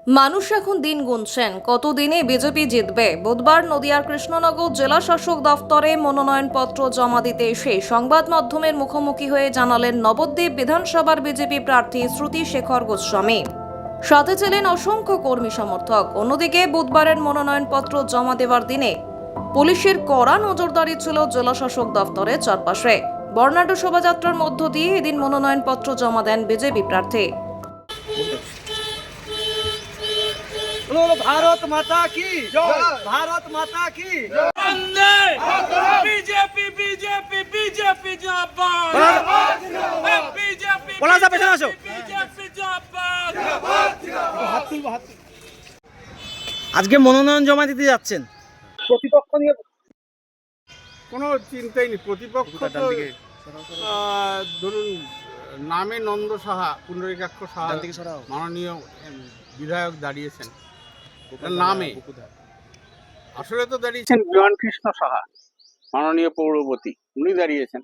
মানুষ এখন দিন গুনছেন কতদিনে বিজেপি জিতবে। বুধবার নদিয়ার কৃষ্ণনগর জেলা শাসক দফতরে মনোনয়নপত্র জমা দিতে এসে সংবাদ মাধ্যমের মুখোমুখি হয়ে জানালেন নবদ্বীপ বিধানসভার বিজেপি প্রার্থী শ্রুতি শেখর গোস্বামী। সাথে ছিলেন অসংখ্য কর্মী সমর্থক। অন্যদিকে বুধবারের মনোনয়নপত্র জমা দেওয়ার দিনে পুলিশের কড়া নজরদারি ছিল জেলা শাসক দফতরের চারপাশে। বর্ণাঢ্য শোভাযাত্রার মধ্য দিয়ে এদিন মনোনয়নপত্র জমা দেন বিজেপি প্রার্থী। भारत माता की भारत माता की बीजेपी बीजेपी बीजेपी जिंदाबाद बीजेपी बीजेपी जिंदाबाद। আজকে মনোনয়ন জমা দিতে যাচ্ছেন, প্রতিপক্ষ নিয়ে কোনো চিন্তাই নেই। প্রতিপক্ষ তো ধরুন নামে নন্দ সাহা, পুণ্ডরীকাক্ষ সাহা মাননীয় বিধায়ক দাঁড়িয়েছেন নামে, আসলে তো দাঁড়িয়েছেন বিমান কৃষ্ণ সাহা মাননীয় পৌরপতি, উনি দাঁড়িয়েছেন।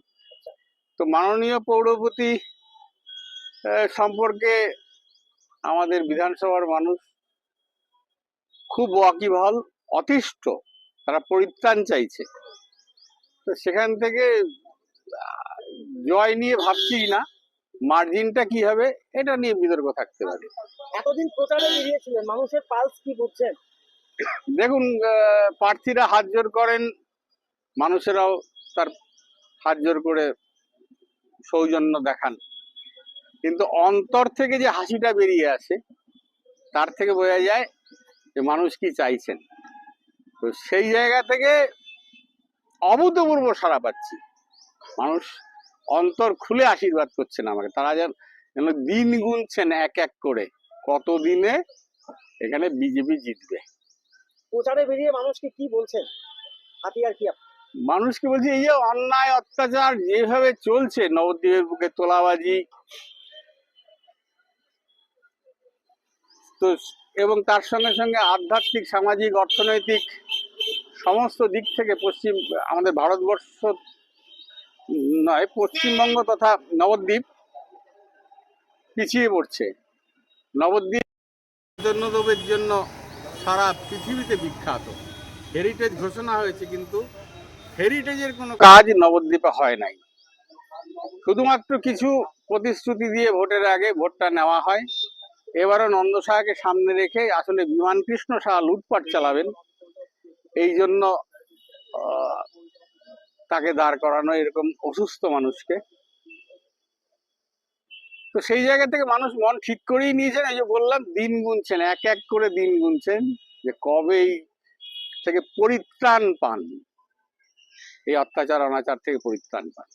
তো মাননীয় পৌরপতি সম্পর্কে আমাদের বিধানসভার মানুষ খুব ওয়াকিবহাল, অতিষ্ঠ, তারা পরিত্রাণ চাইছে। তো সেখান থেকে জয় নিয়ে ভাবছি না, মার্জিনটা কি হবে এটা নিয়ে বিতর্ক থাকতে পারে। এতদিন প্রচারে বেরিয়েছিলেন, মানুষের পালস কি বুঝছেন? দেখুন, প্রার্থীরা হাত জোর করেন, মানুষেরাও তার হাত জোর করে সৌজন্য দেখান, কিন্তু অন্তর থেকে যে হাসিটা বেরিয়ে আসে তার থেকে বোঝা যায় যে মানুষ কি চাইছেন। তো সেই জায়গা থেকে অভূতপূর্ব সাড়া পাচ্ছি, মানুষ অন্তর খুলে আশীর্বাদ করছেন আমাকে। তারা যেন দিন গুনছেন এক এক করে কত দিনে এখানে বিজেপি জিতবে। প্রচারে বেরিয়ে মানুষকে কি বলছেন? হাতিয়ার কি? মানুষকে বলছি, এই যে অন্যায় অত্যাচার যেভাবে চলছে, নবদ্বীপের বুকে তোলাবাজি, তো এবং তার সঙ্গে সঙ্গে আধ্যাত্মিক, সামাজিক, অর্থনৈতিক সমস্ত দিক থেকে আমাদের ভারতবর্ষ নয়, পশ্চিমবঙ্গ তথা নবদ্বীপ পিছিয়ে পড়ছে। নবদ্বীপ জৈনদেবের জন্য সারা পৃথিবীতে বিখ্যাত, হেরিটেজ ঘোষণা হয়েছে, কিন্তু হেরিটেজের কোনো কাজ নবদ্বীপে হয় নাই। শুধুমাত্র কিছু প্রতিশ্রুতি দিয়ে ভোটের আগে ভোটটা নেওয়া হয়। এবারও নন্দ সাহাকে সামনে রেখে আসলে বিমান কৃষ্ণ সাহা লুটপাট চালাবেন, এই জন্য তাকে দাঁড় করানো, এরকম অসুস্থ মানুষকে। তো সেই জায়গা থেকে মানুষ মন ঠিক করেই নিয়েছেন। এই যে বললাম, দিন গুনছেন, এক এক করে দিন গুনছেন যে কবে থেকে পরিত্রাণ পান, এই অত্যাচার অনাচার থেকে পরিত্রাণ পান।